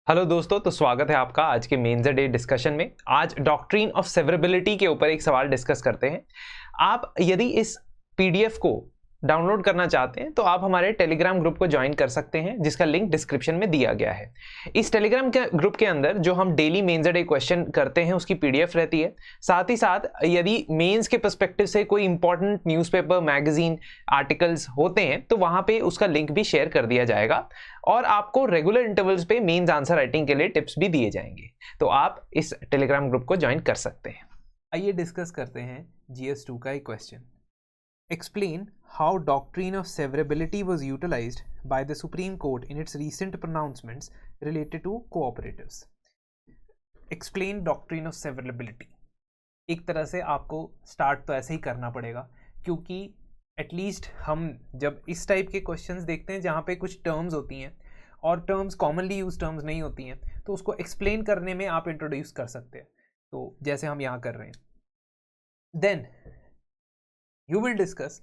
Hello दोस्तों, तो स्वागत है आपका आज के मेंस डे डिस्कशन में। आज डॉक्ट्रिन ऑफ सेवरेबिलिटी के ऊपर एक सवाल डिस्कस करते हैं। आप यदि इस पीडीएफ को डाउनलोड करना चाहते हैं तो आप हमारे टेलीग्राम ग्रुप को ज्वाइन कर सकते हैं, जिसका लिंक डिस्क्रिप्शन में दिया गया है। इस टेलीग्राम के ग्रुप के अंदर जो हम डेली मेंस डे क्वेश्चन करते हैं उसकी पीडीएफ रहती है। साथ ही साथ यदि मेंस के पर्सपेक्टिव से कोई इंपॉर्टेंट न्यूज़पेपर, मैगजीन, आर्टिकल्स होते हैं तो वहां पे उसका लिंक भी शेयर कर दिया जाएगा और आपको रेगुलर इंटरवल्स पे मेंस आंसर राइटिंग के लिए टिप्स भी दिए जाएंगे। तो आप इस टेलीग्राम ग्रुप को ज्वाइन कर सकते हैं। आइए डिस्कस करते हैं GS2 का एक question. Explain how doctrine of severability was utilized by the Supreme Court in its recent pronouncements related to cooperatives. Explain doctrine of severability. एक तरह से आपको स्टार्ट तो ऐसे ही करना पड़ेगा, क्योंकि एटलीस्ट हम जब इस टाइप के क्वेश्चंस देखते हैं जहाँ पे कुछ टर्म्स होती हैं और टर्म्स कॉमनली यूज टर्म्स नहीं होती हैं, तो उसको एक्सप्लेन करने में आप इंट्रोड्यूस कर सकते हैं। तो जैसे हम यहाँ कर रहे हैं, then you will discuss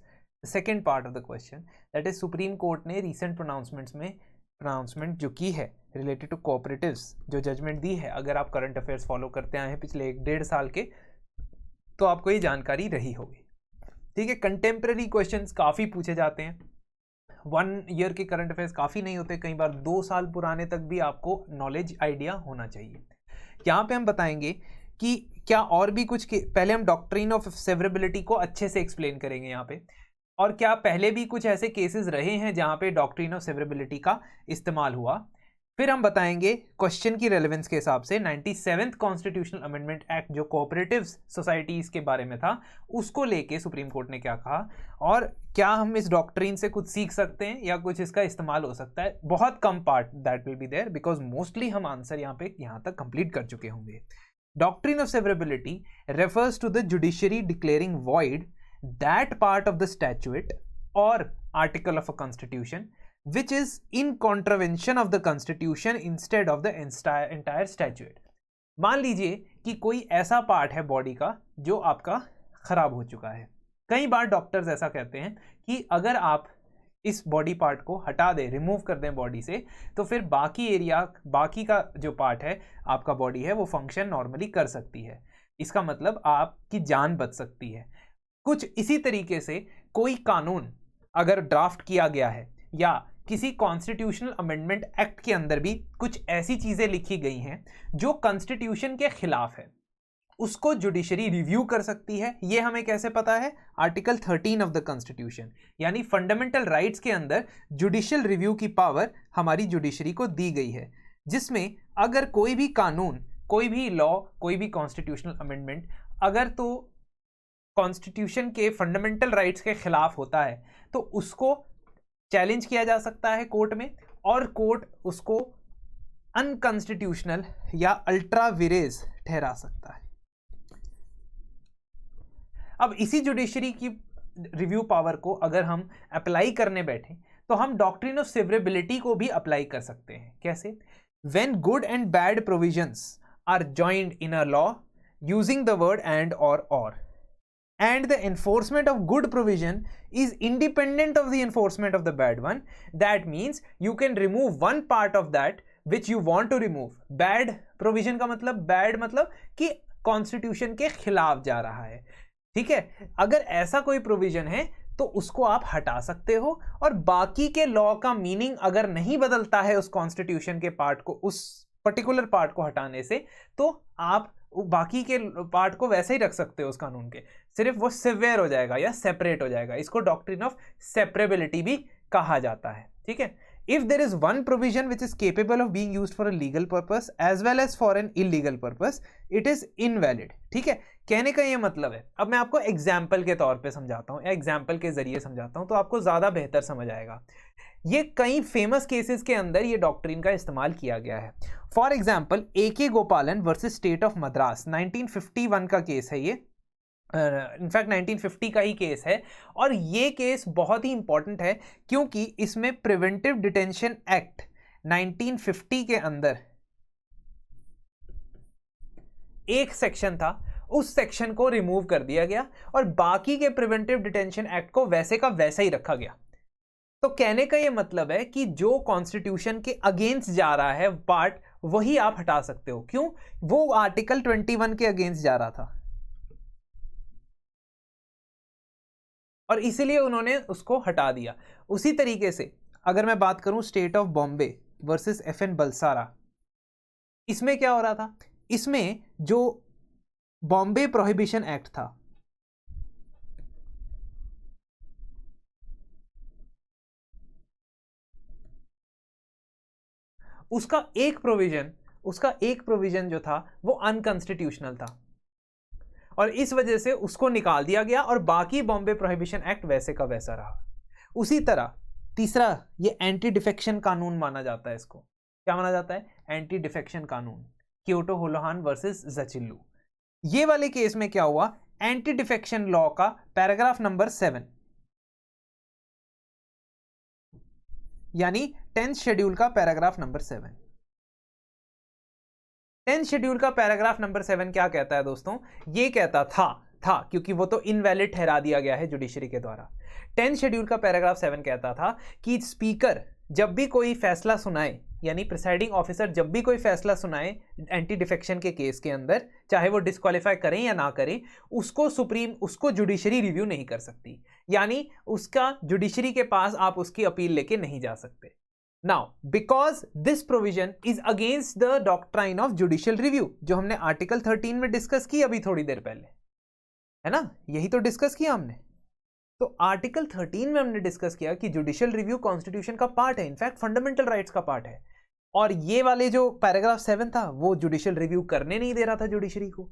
the second part of the question, that is supreme court ने recent pronouncements में pronouncement जो की है related to cooperatives, जो जजमेंट दी है, अगर आप करंट अफेयर्स फॉलो करते आए हैं पिछले 1-1.5 साल के, तो आपको ये जानकारी रही होगी। ठीक है, कंटेम्प्रेरी क्वेश्चंस काफ़ी पूछे जाते हैं। 1 ईयर के करंट अफेयर्स काफ़ी नहीं होते, कई बार 2 साल पुराने तक भी आपको नॉलेज आइडिया होना चाहिए। यहाँ पे हम बताएंगे कि क्या और भी कुछ पहले हम डॉक्ट्रिन ऑफ सेवरेबिलिटी को अच्छे से एक्सप्लेन करेंगे यहाँ पे, और क्या पहले भी कुछ ऐसे केसेस रहे हैं जहाँ पे डॉक्ट्रिन ऑफ सेवरेबिलिटी का इस्तेमाल हुआ। फिर हम बताएंगे क्वेश्चन की रेलेवेंस के हिसाब से 97th कॉन्स्टिट्यूशनल अमेंडमेंट एक्ट जो कोऑपरेटिव्स सोसाइटीज के बारे में था, उसको लेके सुप्रीम कोर्ट ने क्या कहा, और क्या हम इस डॉक्ट्रिन से कुछ सीख सकते हैं या कुछ इसका इस्तेमाल हो सकता है। बहुत कम part that will be there, because mostly हम आंसर यहाँ तक कंप्लीट कर चुके होंगे। Doctrine of severability refers to the judiciary declaring void that part of the statute or article of a constitution which is in contravention of the constitution instead of the entire statute. मान लीजिए कि कोई ऐसा part है body का जो आपका खराब हो चुका है। कई बार डॉक्टर्स ऐसा कहते हैं कि अगर आप इस बॉडी पार्ट को हटा दें, रिमूव कर दें बॉडी से, तो फिर बाकी एरिया, बाकी का जो पार्ट है आपका बॉडी है, वो फंक्शन नॉर्मली कर सकती है। इसका मतलब आपकी जान बच सकती है। कुछ इसी तरीके से कोई कानून अगर ड्राफ्ट किया गया है या किसी कॉन्स्टिट्यूशनल अमेंडमेंट एक्ट के अंदर भी कुछ ऐसी चीज़ें लिखी गई हैं जो कॉन्स्टिट्यूशन के खिलाफ है, उसको जुडिशरी रिव्यू कर सकती है। ये हमें कैसे पता है? आर्टिकल 13 ऑफ द कॉन्स्टिट्यूशन, यानी फंडामेंटल राइट्स के अंदर जुडिशियल रिव्यू की पावर हमारी जुडिशरी को दी गई है, जिसमें अगर कोई भी कानून, कोई भी लॉ, कोई भी कॉन्स्टिट्यूशनल अमेंडमेंट अगर तो कॉन्स्टिट्यूशन के फंडामेंटल राइट्स के खिलाफ होता है तो उसको चैलेंज किया जा सकता है कोर्ट में, और कोर्ट उसको अनकॉन्स्टिट्यूशनल या अल्ट्रा विरेज ठहरा सकता है। अब इसी जुडिशरी की रिव्यू पावर को अगर हम अप्लाई करने बैठे तो हम डॉक्ट्रिन ऑफ सेवरेबिलिटी को भी अप्लाई कर सकते हैं। कैसे? When good and bad provisions are joined in a law using the word and और and the enforcement of good provision is independent of the enforcement of the bad one, that means you can remove one part of that which you want to remove. bad provision का मतलब, bad मतलब कि constitution के खिलाफ जा रहा है। ठीक है, अगर ऐसा कोई प्रोविजन है तो उसको आप हटा सकते हो, और बाकी के लॉ का मीनिंग अगर नहीं बदलता है उस कॉन्स्टिट्यूशन के पार्ट को, उस पर्टिकुलर पार्ट को हटाने से, तो आप बाकी के पार्ट को वैसे ही रख सकते हो उस कानून के, सिर्फ वो सिवियर हो जाएगा या सेपरेट हो जाएगा। इसको डॉक्ट्रिन ऑफ सेपरेबिलिटी भी कहा जाता है। ठीक है, if there is one provision which is capable of being used for a legal purpose as well as for an illegal purpose, it is invalid. ठीक है, कहने का ये मतलब है, अब मैं आपको एग्जाम्पल के तौर पे समझाता हूँ या एग्जाम्पल के जरिए समझाता हूँ तो आपको ज्यादा बेहतर समझ आएगा। ये कई फेमस केसेस के अंदर ये डॉक्ट्रिन का इस्तेमाल किया गया है। फॉर एग्जाम्पल AK गोपालन वर्सेस स्टेट ऑफ मद्रास, 1951 का केस है ये, इनफैक्ट 1950 का ही केस है, और ये केस बहुत ही इंपॉर्टेंट है क्योंकि इसमें प्रिवेंटिव डिटेंशन एक्ट 1950 के अंदर एक सेक्शन था, उस सेक्शन को रिमूव कर दिया गया और बाकी के प्रिवेंटिव डिटेंशन एक्ट को वैसे का वैसा ही रखा गया। तो कहने का ये मतलब है कि जो कॉन्स्टिट्यूशन के अगेंस्ट जा रहा है पार्ट, वही आप हटा सकते हो। क्यों? वो आर्टिकल 21 के अगेंस्ट जा रहा था और इसीलिए उन्होंने उसको हटा दिया। उसी तरीके से अगर मैं बात करूं state of Bombay versus FN Balsara, इसमें क्या हो रहा था? इसमें जो बॉम्बे प्रोहिबिशन एक्ट था, उसका एक प्रोविजन जो था वो अनकॉन्स्टिट्यूशनल था और इस वजह से उसको निकाल दिया गया और बाकी बॉम्बे प्रोहिबिशन एक्ट वैसे का वैसा रहा। उसी तरह तीसरा, ये एंटी डिफेक्शन कानून माना जाता है। इसको क्या माना जाता है? एंटी डिफेक्शन कानून, क्योटो होलोहान वर्सेस जचिल्लू। ये वाले केस में क्या हुआ? एंटी डिफेक्शन लॉ का पैराग्राफ नंबर 7 यानी 10th शेड्यूल का पैराग्राफ नंबर 7, 10th शेड्यूल का पैराग्राफ नंबर 7 क्या कहता है दोस्तों? ये कहता था क्योंकि वो तो इनवैलिड ठहरा दिया गया है जुडिशरी के द्वारा। 10th शेड्यूल का पैराग्राफ 7 कहता था कि स्पीकर जब भी कोई फैसला सुनाए, यानी प्रिसाइडिंग ऑफिसर जब भी कोई फैसला सुनाए एंटी डिफेक्शन के केस के अंदर, चाहे वो डिस्क्वालीफाई करें या ना करें, उसको जुडिशरी रिव्यू नहीं कर सकती, यानी उसका जुडिशरी के पास आप उसकी अपील लेके नहीं जा सकते। Now, because this provision is against the doctrine of judicial review, जो हमने आर्टिकल 13 में डिस्कस की अभी थोड़ी देर पहले, है ना? यही तो डिस्कस किया हमने। तो आर्टिकल 13 में हमने डिस्कस किया कि जुडिशियल रिव्यू कॉन्स्टिट्यूशन का पार्ट है, इनफैक्ट फंडामेंटल राइट्स का पार्ट है, और ये वाले जो पैराग्राफ 7 था वो जुडिशियल रिव्यू करने नहीं दे रहा था जुडिशरी को।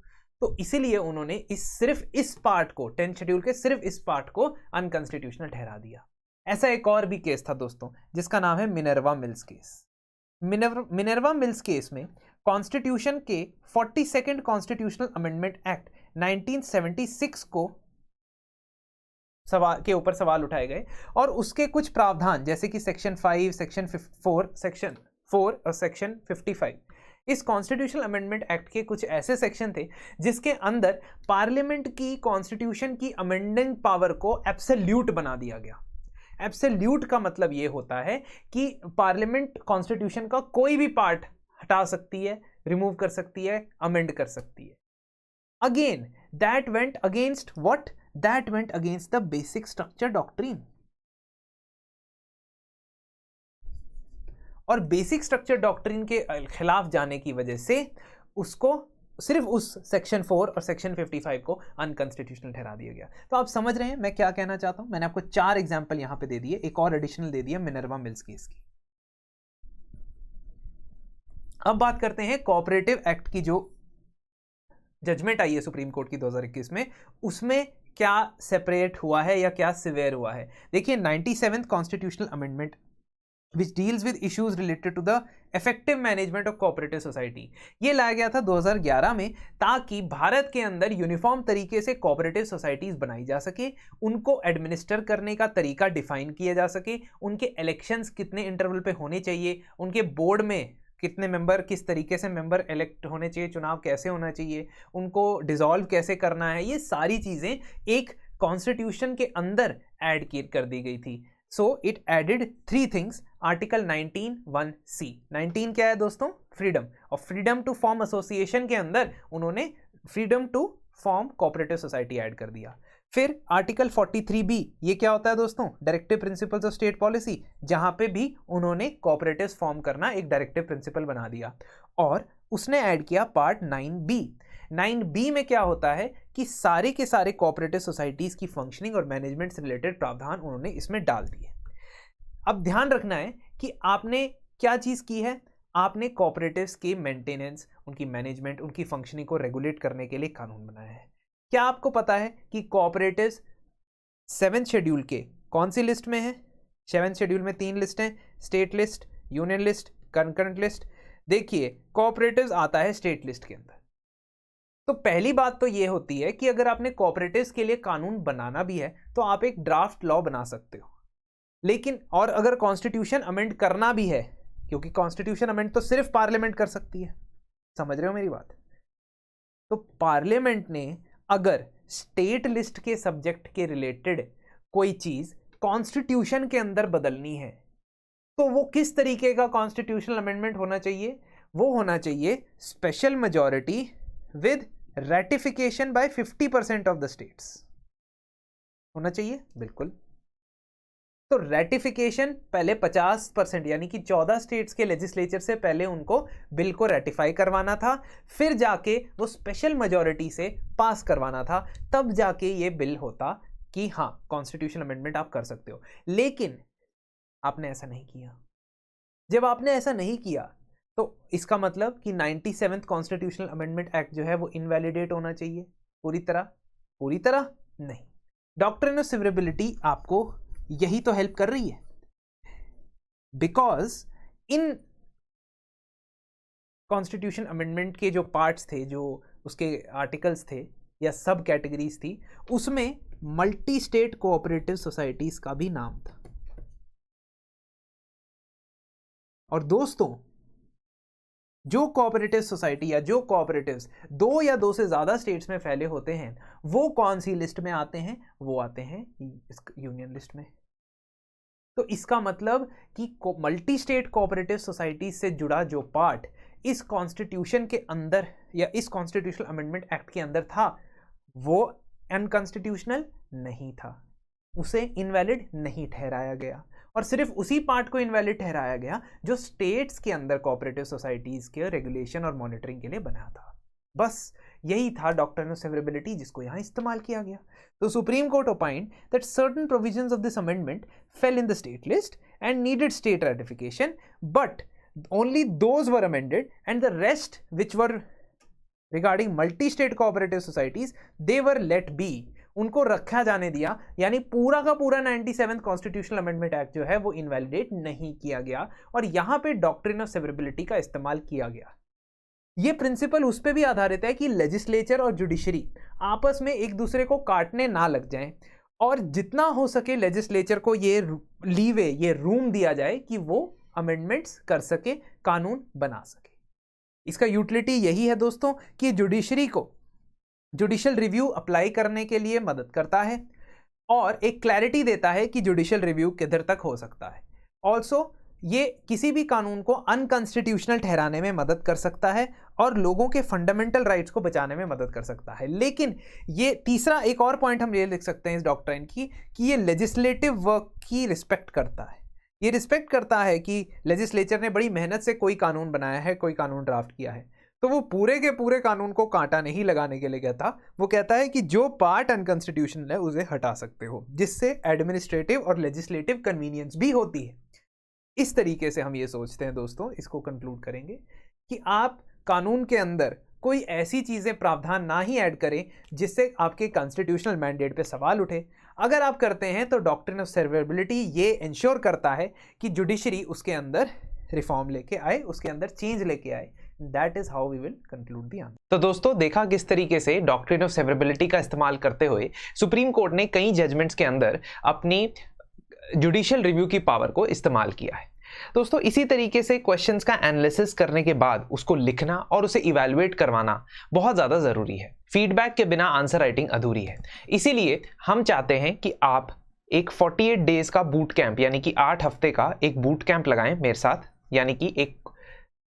तो इसीलिए उन्होंने सिर्फ इस पार्ट को, 10th शेड्यूल के सिर्फ इस पार्ट को अनकॉन्स्टिट्यूशनल ठहरा दिया। ऐसा एक और भी केस था दोस्तों जिसका नाम है Minerva mills case. Minerva mills case में कॉन्स्टिट्यूशन के 42nd कॉन्स्टिट्यूशनल अमेंडमेंट एक्ट 1976 के ऊपर सवाल उठाए गए और उसके कुछ प्रावधान जैसे कि सेक्शन 5, सेक्शन 4, सेक्शन 4 और सेक्शन 55, इस कॉन्स्टिट्यूशनल अमेंडमेंट एक्ट के कुछ ऐसे सेक्शन थे जिसके अंदर पार्लियामेंट की कॉन्स्टिट्यूशन की अमेंडिंग पावर को एब्सोल्यूट बना दिया गया। एब्सोल्यूट का मतलब ये होता है कि पार्लियामेंट कॉन्स्टिट्यूशन का कोई भी पार्ट हटा सकती है, रिमूव कर सकती है, अमेंड कर सकती है। Again that went against what? That went against the basic structure doctrine. और बेसिक स्ट्रक्चर डॉक्ट्रिन के खिलाफ जाने की वजह से उसको सिर्फ उस सेक्शन 4 और सेक्शन 55 को अनकॉन्स्टिट्यूशनल ठहरा दिया गया। तो आप समझ रहे हैं मैं क्या कहना चाहता हूं? मैंने आपको 4 एग्जांपल यहां पे दे दिए, एक और एडिशनल दे दिया मिनर्वा मिल्स केस की। अब बात करते हैं कोऑपरेटिव एक्ट की जो जजमेंट आई है सुप्रीम कोर्ट की 2021 में, उसमें क्या सेपरेट हुआ है या क्या सिवियर हुआ है। देखिए 97th constitutional amendment which deals with issues related to the effective management of cooperative society, ये लाया गया था 2011 में ताकि भारत के अंदर यूनिफॉर्म तरीके से कोऑपरेटिव सोसाइटीज बनाई जा सके, उनको एडमिनिस्टर करने का तरीका डिफाइन किया जा सके, उनके इलेक्शंस कितने इंटरवल पे होने चाहिए, उनके बोर्ड में कितने मेंबर, किस तरीके से मेंबर इलेक्ट होने चाहिए, चुनाव कैसे होना चाहिए, उनको डिसॉल्व कैसे करना है, ये सारी चीज़ें एक कॉन्स्टिट्यूशन के अंदर ऐड कर दी गई थी। So it added 3 things. Article 19(1)(c). 19 क्या है दोस्तों? फ्रीडम, और फ्रीडम टू फॉर्म एसोसिएशन के अंदर उन्होंने freedom to form cooperative society add कर दिया। फिर आर्टिकल 43(b), ये क्या होता है दोस्तों? Directive principles of state policy, जहां पे भी उन्होंने कोऑपरेटिव्स फॉर्म करना एक डायरेक्टिव प्रिंसिपल बना दिया। और उसने ऐड किया पार्ट 9(b). 9(b) में क्या होता है कि सारे के सारे कोऑपरेटिव सोसाइटीज की फंक्शनिंग और मैनेजमेंट से रिलेटेड प्रावधान उन्होंने इसमें डाल दिए। अब ध्यान रखना है कि आपने क्या चीज़ की है, आपने कोऑपरेटिव्स के मेंटेनेंस, उनकी मैनेजमेंट, उनकी फंक्शनिंग को रेगुलेट करने के लिए कानून बनाया है। क्या आपको पता है कि कोऑपरेटिव्स 7th शेड्यूल के कौन सी लिस्ट में है? 7th शेड्यूल में 3 लिस्ट हैं, state list, union list, concurrent list. देखिए कोऑपरेटिव्स आता है स्टेट लिस्ट के अंदर। तो पहली बात तो ये होती है कि अगर आपने कोऑपरेटिव्स के लिए कानून बनाना भी है तो आप एक ड्राफ्ट लॉ बना सकते हो, लेकिन और अगर कॉन्स्टिट्यूशन अमेंड करना भी है, क्योंकि कॉन्स्टिट्यूशन अमेंड तो सिर्फ पार्लियामेंट कर सकती है, समझ रहे हो मेरी बात? तो पार्लियामेंट ने अगर स्टेट लिस्ट के सब्जेक्ट के रिलेटेड कोई चीज कॉन्स्टिट्यूशन के अंदर बदलनी है तो वो किस तरीके का कॉन्स्टिट्यूशनल अमेंडमेंट होना चाहिए? वो होना चाहिए special majority with ratification by 50% of the states. होना चाहिए बिल्कुल। तो रैटिफिकेशन पहले 50% यानी कि 14 स्टेट्स के लेजिस्लेचर से पहले उनको बिल को रैटिफाई करवाना था, फिर जाके वो स्पेशल मेजॉरिटी से पास करवाना था, तब जाके ये बिल होता कि हाँ कॉन्स्टिट्यूशनल अमेंडमेंट आप कर सकते हो। लेकिन आपने ऐसा नहीं किया। जब आपने ऐसा नहीं किया तो इसका मतलब कि 97th कॉन्स्टिट्यूशनल अमेंडमेंट एक्ट जो है वो इनवैलिडेट होना चाहिए पूरी तरह नहीं। डॉक्ट्रिन ऑफ सेवरेबिलिटी आपको यही तो हेल्प कर रही है, बिकॉज इन कॉन्स्टिट्यूशन अमेंडमेंट के जो पार्ट्स थे, जो उसके आर्टिकल्स थे या सब कैटेगरीज थी, उसमें मल्टी स्टेट कोऑपरेटिव सोसाइटीज का भी नाम था। और दोस्तों जो कोऑपरेटिव सोसाइटी या जो कोऑपरेटिव्स 2 या 2 से ज्यादा स्टेट्स में फैले होते हैं वो कौन सी लिस्ट में आते हैं? वो आते हैं यूनियन लिस्ट में। तो इसका मतलब कि मल्टी स्टेट कोऑपरेटिव सोसाइटी से जुड़ा जो पार्ट इस कॉन्स्टिट्यूशन के अंदर या इस कॉन्स्टिट्यूशनल अमेंडमेंट एक्ट के अंदर था वो अनकॉन्स्टिट्यूशनल नहीं था, उसे इनवैलिड नहीं ठहराया गया। और सिर्फ उसी पार्ट को इनवैलिड ठहराया गया जो स्टेट्स के अंदर कोऑपरेटिव सोसाइटीज के रेगुलेशन और मॉनिटरिंग के लिए बना था। बस यही था डॉक्ट्रिन ऑफ सेवरेबिलिटी जिसको यहां इस्तेमाल किया गया। तो supreme court opined that certain provisions of this amendment fell in the state list and needed state ratification, but only those were amended and the rest which were regarding multi-state cooperative societies they were let be, उनको रखा जाने दिया। यानी पूरा का पूरा 97th constitutional amendment act जो है वो इनवैलिडेट नहीं किया गया और यहां पे डॉक्ट्रिन ऑफ सेवरेबिलिटी का इस्तेमाल किया गया। ये प्रिंसिपल उस पर भी आधारित है कि लेजिस्लेचर और जुडिशरी आपस में एक दूसरे को काटने ना लग जाएं और जितना हो सके लेजिस्लेचर को ये लीवे, ये रूम दिया जाए कि वो अमेंडमेंट्स कर सके, कानून बना सके। इसका यूटिलिटी यही है दोस्तों कि जुडिशरी को जुडिशियल रिव्यू अप्लाई करने के लिए मदद करता है और एक क्लैरिटी देता है कि जुडिशियल रिव्यू किधर तक हो सकता है। ऑल्सो ये किसी भी कानून को अनकॉन्स्टिट्यूशनल ठहराने में मदद कर सकता है और लोगों के फंडामेंटल राइट्स को बचाने में मदद कर सकता है। लेकिन ये तीसरा एक और पॉइंट हम ये लिख सकते हैं इस डॉक्ट्रिन की कि ये लेजिस्लेटिव वर्क की रिस्पेक्ट करता है। ये रिस्पेक्ट करता है कि लेजिस्लेचर ने बड़ी मेहनत से कोई कानून बनाया है, कोई कानून ड्राफ्ट किया है, तो वो पूरे के पूरे कानून को कांटा नहीं लगाने के लिए कहता, वो कहता है कि जो पार्ट अनकॉन्स्टिट्यूशनल है उसे हटा सकते हो, जिससे एडमिनिस्ट्रेटिव और लेजिस्लेटिव कन्वीनियंस भी होती है। इस तरीके से हम ये सोचते हैं दोस्तों, इसको कंक्लूड करेंगे कि आप कानून के अंदर कोई ऐसी चीज़ें प्रावधान ना ही ऐड करें जिससे आपके कॉन्स्टिट्यूशनल मैंडेट पे सवाल उठे। अगर आप करते हैं तो डॉक्ट्रिन ऑफ सेवरेबिलिटी ये इंश्योर करता है कि जुडिशरी उसके अंदर रिफॉर्म लेके आए, उसके अंदर चेंज लेके आए। That is how we will conclude the answer. तो दोस्तों देखा किस तरीके से डॉक्ट्रिन ऑफ सेवरेबिलिटी का इस्तेमाल करते हुए सुप्रीम कोर्ट ने कई जजमेंट्स के अंदर अपनी जुडिशियल रिव्यू की पावर को इस्तेमाल किया है। दोस्तों इसी तरीके से क्वेश्चंस का एनालिसिस करने के बाद उसको लिखना और उसे इवैल्यूएट करवाना बहुत ज़्यादा ज़रूरी है। फीडबैक के बिना आंसर राइटिंग अधूरी है। इसीलिए हम चाहते हैं कि आप एक 48 डेज का बूट कैंप यानी कि 8 हफ्ते का एक बूट कैंप लगाएं मेरे साथ, यानी कि एक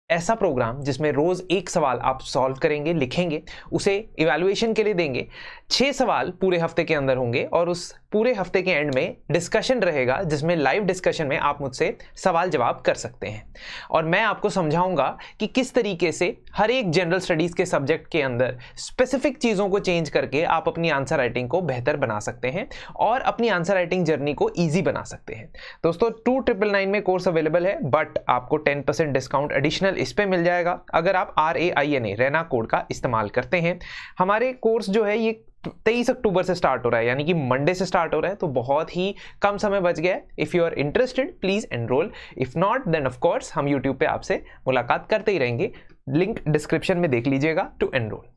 ऐसा प्रोग्राम जिसमें रोज एक सवाल आप सॉल्व करेंगे, लिखेंगे, उसे इवैल्यूएशन के लिए देंगे। 6 सवाल पूरे हफ्ते के अंदर होंगे और उस पूरे हफ्ते के एंड में डिस्कशन रहेगा जिसमें लाइव डिस्कशन में आप मुझसे सवाल जवाब कर सकते हैं और मैं आपको समझाऊंगा कि किस तरीके से हर एक जनरल स्टडीज़ के सब्जेक्ट के अंदर स्पेसिफिक चीज़ों को चेंज करके आप अपनी आंसर राइटिंग को बेहतर बना सकते हैं और अपनी आंसर राइटिंग जर्नी को ईजी बना सकते हैं। दोस्तों 2999 में कोर्स अवेलेबल है, बट आपको 10% डिस्काउंट एडिशनल इस पर मिल जाएगा अगर आप RAINA रैना कोड का इस्तेमाल करते हैं। हमारे कोर्स जो है ये 23 अक्टूबर से स्टार्ट हो रहा है, यानी कि मंडे से स्टार्ट हो रहा है, तो बहुत ही कम समय बच गया है। If you are interested please enrol, if not then of course हम यूट्यूब पे आपसे मुलाकात करते ही रहेंगे। लिंक डिस्क्रिप्शन में देख लीजिएगा टू एनरोल।